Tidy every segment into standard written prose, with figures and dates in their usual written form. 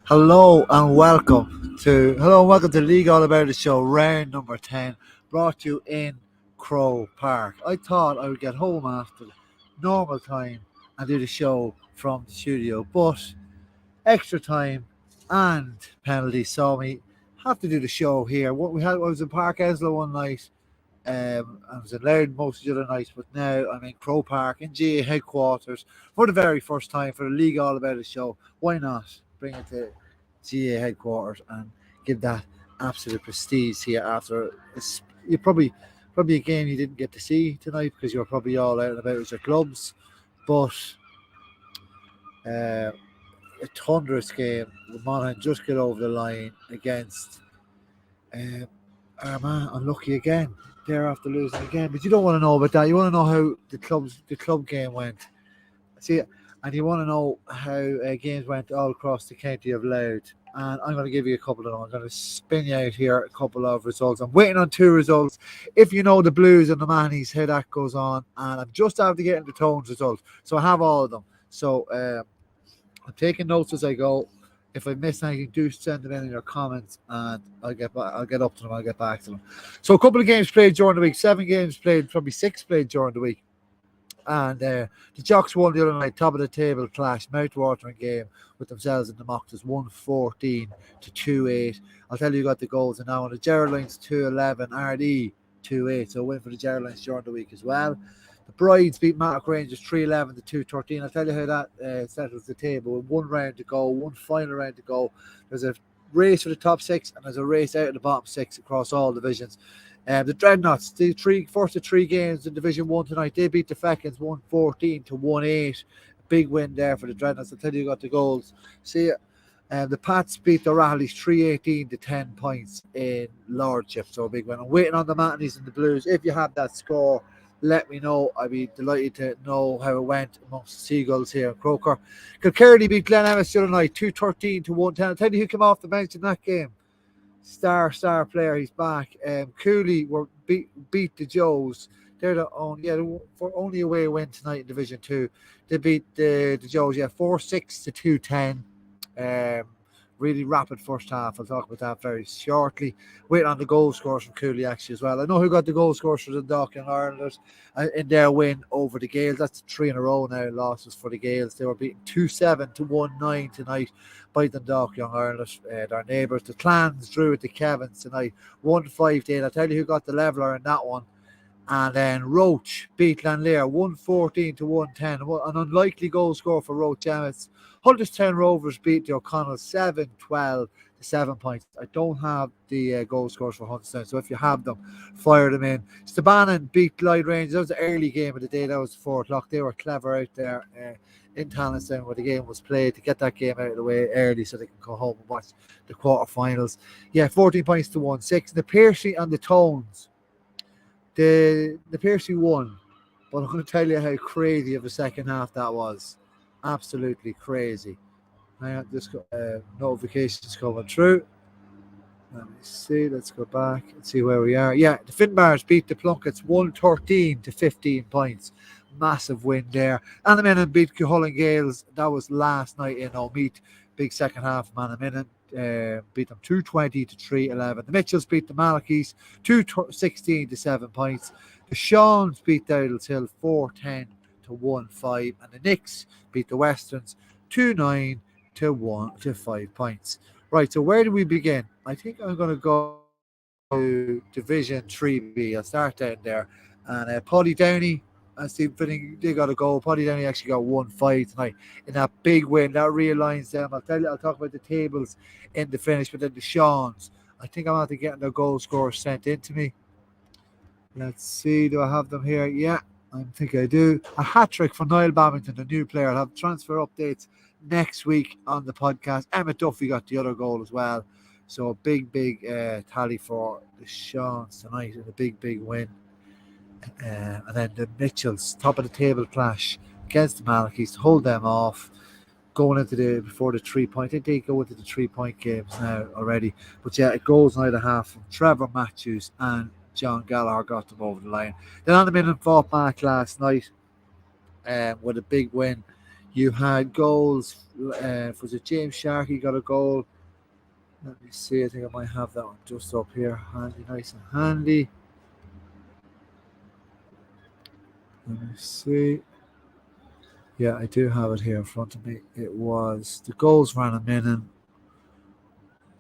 Hello and welcome to League All About It show, round number 10, brought to you in Crow Park. I thought I would get home after normal time and do the show from the studio, but extra time and penalties saw me have to do the show here. I was in Park Eslow one night. I was in Loud most of the other nights, but now I'm in Crow Park in GA headquarters for the very first time for the League All About It show. Why not bring it to GA headquarters and give that absolute prestige here after you probably a game you didn't get to see tonight because you were probably all out and about with your clubs, but a thunderous game. Monaghan just get over the line against Armagh, unlucky again. They're after losing again, but you don't want to know about that. You want to know how the club game went. See, and you want to know how games went all across the county of Louth. And I'm going to give you a couple of them. I'm going to spin you out here a couple of results. I'm waiting on two results. If you know the Blues and the Mannies, how that goes on. And I'm just after getting the Tones results. So I have all of them. So I'm taking notes as I go. If I miss anything, do send them in your comments, and I'll get up to them. I'll get back to them. So a couple of games played during the week. 7 games played, probably 6 played during the week. And the Jocks won the other night, top of the table clash, mouth-watering game with themselves in the Moxes, 114 to 2-8. I'll tell you who got the goals and now on the Geraldines 2-11, RD 2-8. So a win for the Geraldines during the week as well. The Brides beat Mark Rangers 3-11 to 2-13. I'll tell you how that settles the table. With one round to go, one final round to go. There's a race for the top 6 and there's a race out of the bottom 6 across all divisions. The Dreadnoughts, the first of 3 games in Division 1 tonight, they beat the Feckins 114 to 1-8. Big win there for the Dreadnoughts. I'll tell you who got the goals. See, the Pats beat the Rallies 318 to 10 points in Lordship. So a big win. I'm waiting on the Mannies and the Blues. If you have that score, let me know. I'd be delighted to know how it went amongst the Seagulls here in Croker. Kilkerny beat Glen Emmett the other night 213 to 110. I'll tell you who came off the bench in that game. Star player, he's back. Cooley were beat the Joes. They're the only away win tonight in Division 2. They beat the Joes, 4-6 to 210. Really rapid first half. I'll talk about that very shortly. Waiting on the goal scores from Cooley actually as well. I know who got the goal scores for the Dock and Irelanders in their win over the Gales. That's 3 in a row now losses for the Gales. They were beaten 2-7 to 1-9 tonight by the Dock Young Irelanders, their neighbours. The Clans drew at the Kevins tonight 1-5 to 8. I'll tell you who got the leveller in that one. And then Roach beat Lanlear 114 to 110. An unlikely goal score for Roach Emmets. Hunterstown Rovers beat the O'Connell 7-12 to 7 points. I don't have the goal scores for Hunterstown, so if you have them, fire them in. Stabannon beat Clyde Rangers. That was the early game of the day. That was 4 o'clock. They were clever out there in Talonstown where the game was played to get that game out of the way early so they can go home and watch the quarterfinals. 14 points to 1-6. The Piercy and the Tones. The Piercy won, but I'm going to tell you how crazy of a second half that was. Absolutely crazy. Hang on, just got notifications coming through. Let me see. Let's go back and see where we are. The Finbars beat the Plunkets 113 to 15 points. Massive win there. Annaminnan beat Cuchulainn Gales. That was last night in O'Meat. Big second half of Annaminnan. Beat them 220 to 311. The Mitchells beat the Malachies 216 to 7 points. The Shawns beat Dowdall's Hill 410 to 1-5, and the Knicks beat the Westerns 2-9 to 5 points. Right, so where do we begin? I think I'm going to go to Division 3B. I'll start down there. And Paddy Downey, and Steve Finning, they got a goal. Paddy Downey actually got 1-5 tonight in that big win. That realigns them. I'll talk about the tables in the finish, but then the Shawns. I think I'm out to getting their goal scores sent in to me. Let's see. Do I have them here? Yeah, I think I do. A hat-trick for Niall Babington, the new player. I'll have transfer updates next week on the podcast. Emmett Duffy got the other goal as well. So a big tally for the Shawns tonight and a big win. And then the Mitchells, top of the table clash against the Malachies to hold them off. Going into before the 3-point. I think they go into the 3-point games now already. But it goes night and a half from Trevor Matthews and John Gallagher got them over the line. Then Annaminnan fought back last night with a big win. You had goals. Was it James Sharkey got a goal? Let me see. I think I might have that one just up here. Handy, nice and handy. Let me see. Yeah, I do have it here in front of me. It was the goals for Anna Minnan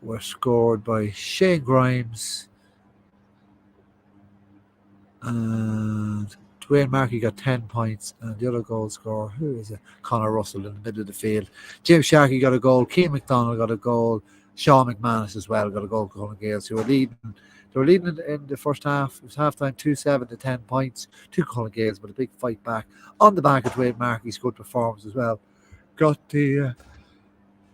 were scored by Shane Grimes and Dwayne Markey got 10 points, and the other goal scorer, who is it? Connor Russell in the middle of the field. James Sharkey got a goal. Keane McDonald got a goal. Sean McManus as well got a goal. Colin Gales, who were leading. They were leading in the first half. It was half-time 2-7 to 10 points to Colin Gales, but a big fight back on the back of Dwayne Markey's good performance as well. Got the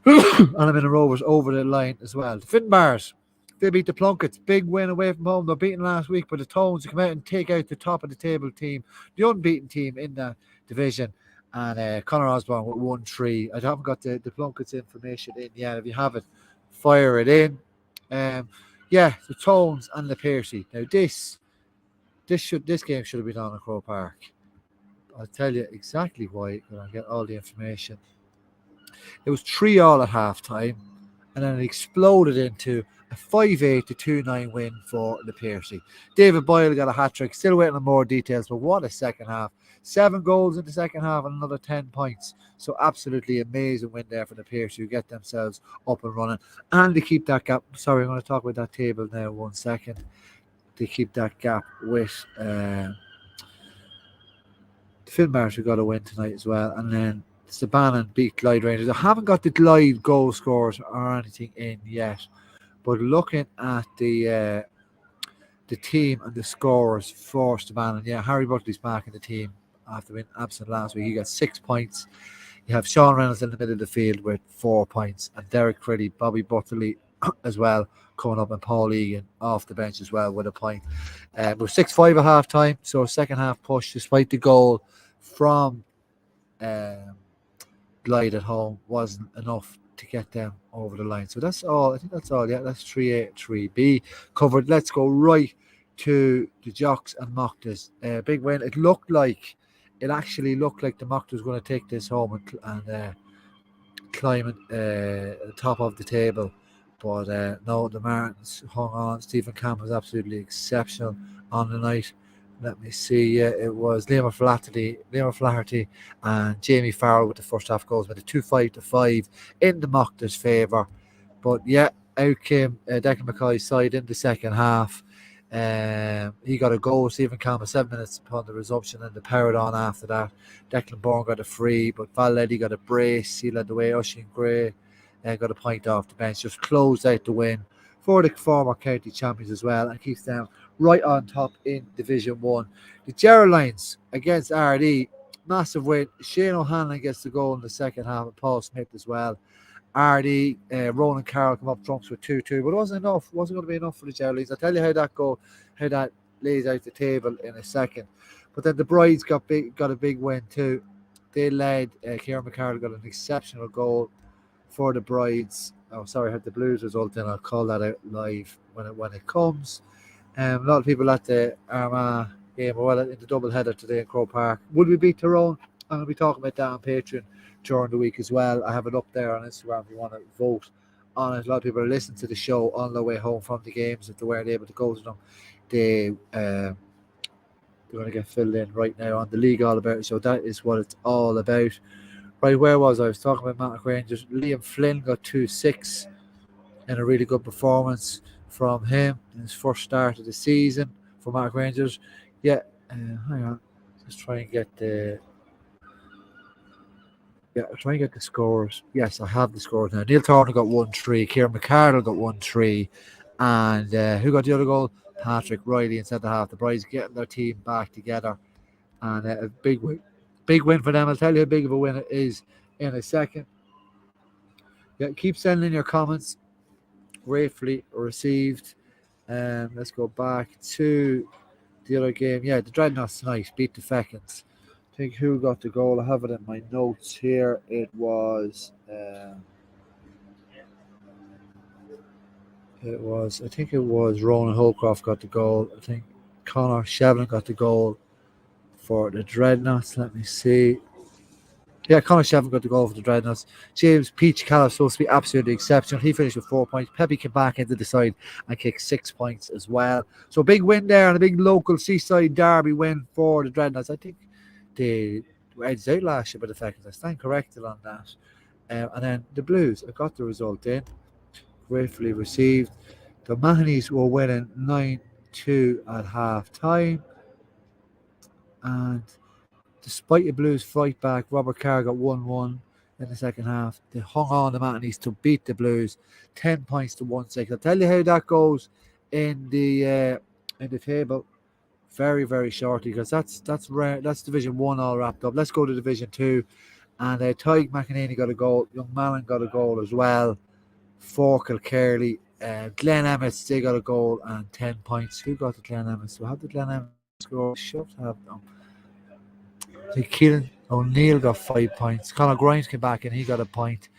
Anna Rovers over the line as well. The Finbars, they beat the Plunkets. Big win away from home. They're beaten last week, but the Tones come out and take out the top of the table team, the unbeaten team in that division. And Conor Osborne with 1-3. I haven't got the Plunkets information in yet. If you have it, fire it in. The Tones and the Piercy. Now this game should have been on at Croke Park. I'll tell you exactly why when I get all the information. It was 3-3 at half time, and then it exploded into a 5-8 to 2-9 win for the Piercy. David Boyle got a hat-trick, still waiting on more details, but what a second half. 7 goals in the second half and another 10 points. So absolutely amazing win there for the Piercy, who get themselves up and running. And they keep that gap. Sorry, I'm going to talk about that table now 1 second. They keep that gap with the Finbars, who got a win tonight as well. And then Sabannon beat Glyde Rangers. I haven't got the Glyde goal scores or anything in yet, but looking at the team and the scorers for Sabannon, Harry Buckley's back in the team after being absent last week. He got 6 points. You have Sean Reynolds in the middle of the field with 4 points, and Derek Critty, Bobby Butterley as well coming up, and Paul Egan off the bench as well with a point. We're 6-5 at half time, so second half push despite the goal from Glyde at home wasn't enough to get them over the line. So that's all. I think that's all. Yeah, that's 3A, 3B covered. Let's go right to the Jocks and Mockters. Big win. It actually looked like the Mockters was going to take this home and climb at the top of the table. But no, the Martins hung on. Stephen Camp was absolutely exceptional on the night. Let me see. It was Liam Flaherty and Jamie Farrell with the first half goals, with a 2-5 to 5 in the Mockters' favour. But out came Declan McCoy's side in the second half. He got a goal. Stephen Campbell 7 minutes upon the resumption, and the powered on after that. Declan Bourne got a free, but Val Leddy got a brace. He led the way. Oisin Gray got a point off the bench. Just closed out the win for the former county champions as well, and keeps them right on top in Division 1. The Geraldines against RD, massive win. Shane O'Hanlon gets the goal in the second half, and Paul Smith as well. RD, Ronan Carroll come up trumps with 2-2, but it wasn't enough. It wasn't going to be enough for the Geraldines. I'll tell you how that lays out the table in a second. But then the Brides got a big win too. They led. Kieran McCarthy got an exceptional goal for the Brides. Oh, sorry, I had the Blues result in. I'll call that out live when it comes. A lot of people at the Armagh game, in the double header today in Croke Park. Would we beat Tyrone? I'm going to be talking about that on Patreon during the week as well. I have it up there on Instagram if you want to vote on it. A lot of people are listening to the show on their way home from the games if they weren't able to go to them. They're going to get filled in right now on the League All About. So that is what it's all about. Right, where was I? I was talking about Mattock Rangers. Liam Flynn got 2-6 in a really good performance from him in his first start of the season for Mattock Rangers. Hang on. Just try and get the scores. Yes, I have the scores now. Neil Thornton got 1-3. Kieran McCardle got 1-3. And who got the other goal? Patrick Riley in centre half. The Brides getting their team back together. And a big win for them. I'll tell you how big of a win it is in a second. Keep sending in your comments. Gratefully received. Let's go back to the other game. The Dreadnoughts tonight beat the Fechins. I think who got the goal? I have it in my notes here. It was Ronan Holcroft got the goal. I think Connor Shevlin got the goal for the Dreadnoughts. Let me see. Yeah, Conor Shevin got the goal for the Dreadnoughts. James Peach Callum supposed to be absolutely exceptional. He finished with 4 points. Pepe came back into the side and kicked 6 points as well. So big win there and a big local seaside derby win for the Dreadnoughts. I think they were edged out last year by the fact I stand corrected on that. And then the Blues, I got the result in. Gratefully received. The Mahonys were winning 9-2 at half time. And despite the Blues' fight back, Robert Carr got 1-1 in the second half. They hung on the Mahonys to beat the Blues, 10 points to 1-6. I'll tell you how that goes in the table very, very shortly, because that's rare. That's Division 1 all wrapped up. Let's go to Division 2. And Tyg McEnany got a goal. Young Malin got a goal as well for Kilkerley. Glen Emmets, they got a goal and 10 points. Who got the Glen Emmets? So how did Glen Emmets score? Should have them. Keelan O'Neill got 5 points. Conor Grimes came back and he got a point.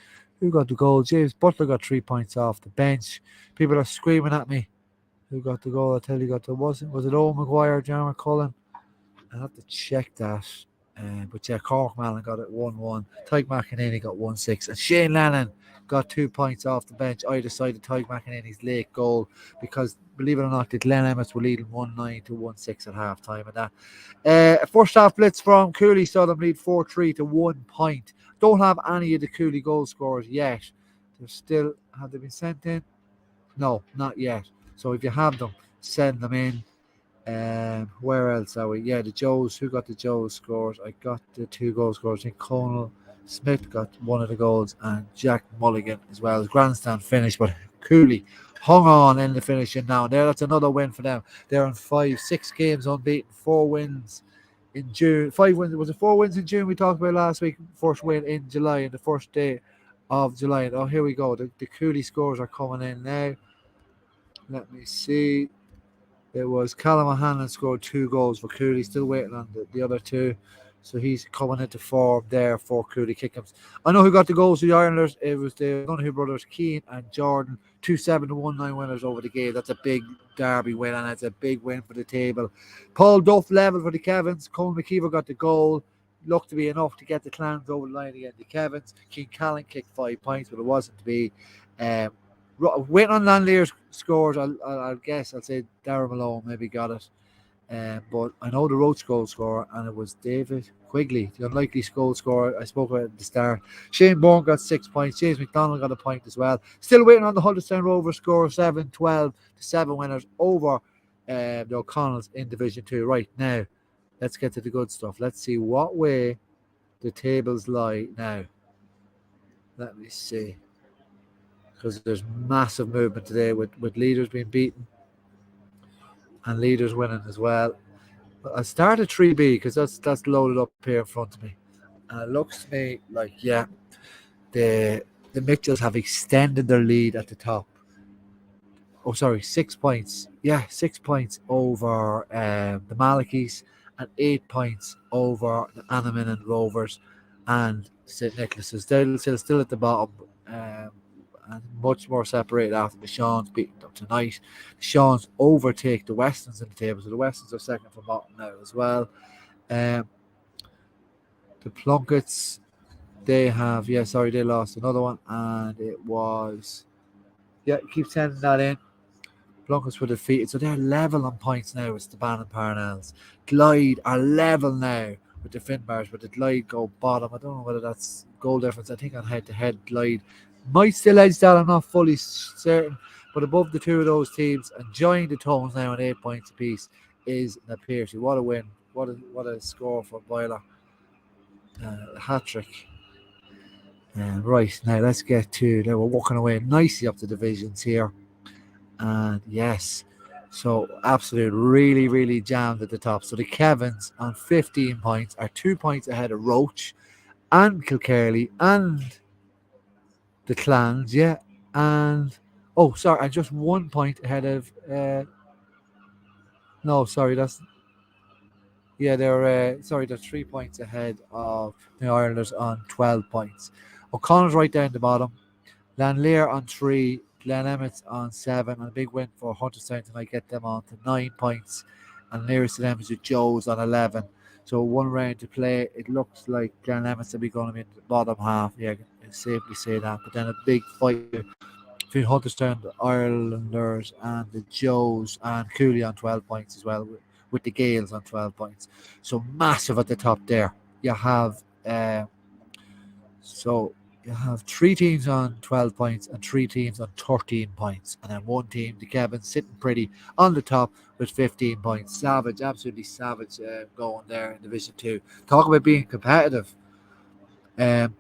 Who got the goal? James Butler got 3 points off the bench. People are screaming at me. Who got the goal? I tell you, was it Owen Maguire, John McCullen? I have to check that. But yeah, Cork Malin got it 1-1. Tyke McEnany got 1-6. And Shane Lennon got 2 points off the bench either side of Tyke McEnany's late goal, because believe it or not, the Glen Emmets were leading 1-9 to 1-6 at half time. And that first half blitz from Cooley saw them lead 4-3 to 1 point. Don't have any of the Cooley goal scorers yet. Have they been sent in? No, not yet. So if you have them, send them in. Where else are we? Yeah, the Joes. Who got the Joes scores? I got the 2 goal scores. I think Conal Smith got one of the goals, and Jack Mulligan as well. As grandstand finish, but Cooley hung on in the finishing now. There, that's another win for them. They're on 6 games unbeaten, 4 wins in June. 5 wins. Was it 4 wins in June we talked about last week? First win in July, in the first day of July. Oh, here we go. The Cooley scores are coming in now. Let me see. It was Callum O'Hanlon scored 2 goals for Cooley, still waiting on the other 2. So he's coming into form there for Cooley Kickham's. I know who got the goals for the Islanders. It was the Donahue brothers, Keane and Jordan. 2-7 to 1-9 winners over the game. That's a big derby win, and it's a big win for the table. Paul Duff level for the Kevins. Colin McKeever got the goal. Looked to be enough to get the Clans over the line against the Kevins. Keane Callan kicked 5 points, but it wasn't to be. Waiting on Lanlier's scores, I'll guess. I'll say Darren Malone maybe got it. But I know the Roach goal scorer, and it was David Quigley, the unlikely goal scorer I spoke about at the start. Shane Bourne got 6 points. James McDonald got a point as well. Still waiting on the Huddersfield Rovers score, 7-12 to 7 winners over the O'Connells in Division 2. Right, now, let's get to the good stuff. Let's see what way the tables lie now. Let me see. Because there's massive movement today with leaders being beaten and leaders winning as well. But I started 3B because that's loaded up here in front of me. And it looks to me like, yeah, the Mitchells have extended their lead at the top. Oh, sorry, 6 points. Yeah, 6 points over the Malachis and 8 points over the Annaman and Rovers and St. Nicholas's. They're still at the bottom. And much more separated after the Shawns beating them tonight. The Shawns overtake the Westons in the table, so the Westons are second from bottom now as well. The Plunkets, they lost another one, and it was, keep sending that in. Plunkets were defeated, so they're level on points now. It's the Bannon Parnells. Glyde are level now with the Finbars, but the Glyde go bottom. I don't know whether that's goal difference. I think on head-to-head, Glyde might still edge that. I'm not fully certain, but above the 2 of those teams and joining the Tones now on 8 points apiece is Na Piarsaigh. What a win! What a score for Boiler. Hat trick. Right, now let's get to. Now we're walking away nicely up the divisions here, and yes, so absolute really, really jammed at the top. So the Kevins on 15 points are 2 points ahead of Roach and Kilkerley and the Clans, and just 1 point ahead of. They're 3 points ahead of the Islanders on 12 points. O'Connell's right down the bottom. Lanlear on 3, Glen Emmets on 7, and a big win for Hunterstown tonight, get them on to 9 points. And nearest to them is the Joes on 11. So one round to play. It looks like Glen Emmets will be going to be in the bottom half. Yeah, I can safely say that. But then a big fight between Huddersfield, the Irelanders, and the Joes, and Cooley on 12 points as well, with the Gales on 12 points. So massive at the top there. You have so you have 3 teams on 12 points and 3 teams on 13 points, and then one team, the Kevin, sitting pretty on the top with 15 points. Savage, absolutely savage, going there in Division Two. Talk about being competitive. Um,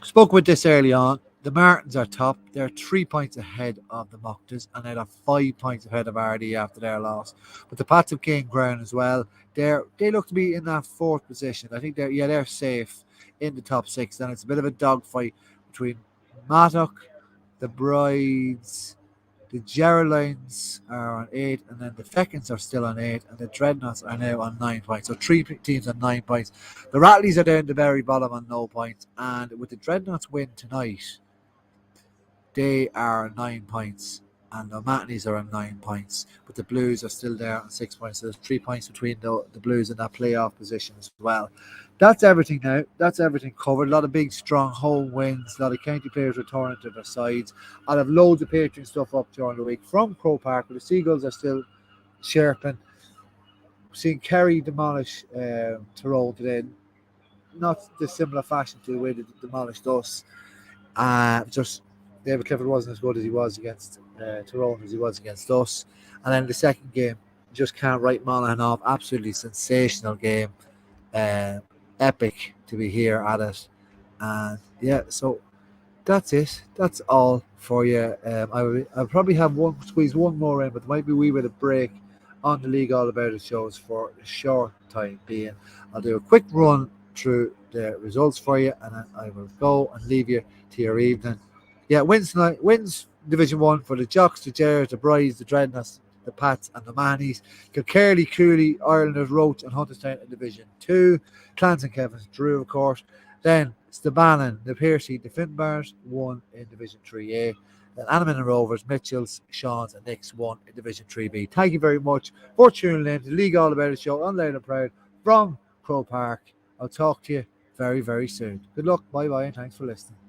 Spoke with this early on. The Martins are top. They're 3 points ahead of the Mockters, and they're 5 points ahead of RD after their loss. But the Pats have gained ground as well. They look to be in that fourth position. I think they're safe in the top six. And it's a bit of a dogfight between Mattock, the Brides, the Geraldines are on 8, and then the Feckins are still on 8, and the Dreadnoughts are now on 9 points. So 3 teams on 9 points. The Rattleys are down the very bottom on no points, and with the Dreadnoughts win tonight, they are 9 points, and the Matinees are on 9 points, but the Blues are still there on 6 points. So there's 3 points between the Blues in that playoff position as well. That's everything now. That's everything covered. A lot of big, strong home wins. A lot of county players returning to their sides. I'll have loads of Patreon stuff up during the week from Croke Park, where the Seagulls are still chirping. Seeing Kerry demolish Tyrone today. Not the similar fashion to the way they demolished us. Just David Clifford wasn't as good as he was against Tyrone as he was against us. And then the second game, just can't write Monaghan off. Absolutely sensational game. Epic to be here at it. And yeah, so that's it. That's all for you. I'll probably squeeze one more in, but there might be a wee bit of break on the League All About It shows for a short time being. I'll do a quick run through the results for you, and then I will go and leave you to your evening. Yeah, wins tonight. Wins Division 1 for the Jocks, the Jers, the Brides, the Dreadnoughts, the Pats, and the Mannies. Kilkerley, Cooley, Irelanders, Roach, and Hunterstown in Division 2. Clans and Kevins, Drew, of course. Then Stabannon, the Piercy, the Finbars, 1 in Division 3A. Then Animan and Rovers, Mitchells, Sean's, and Nick's 1 in Division 3B. Thank you very much for tuning in to the League All About It show on Loud and Proud from Croke Park. I'll talk to you very, very soon. Good luck. Bye-bye, and thanks for listening.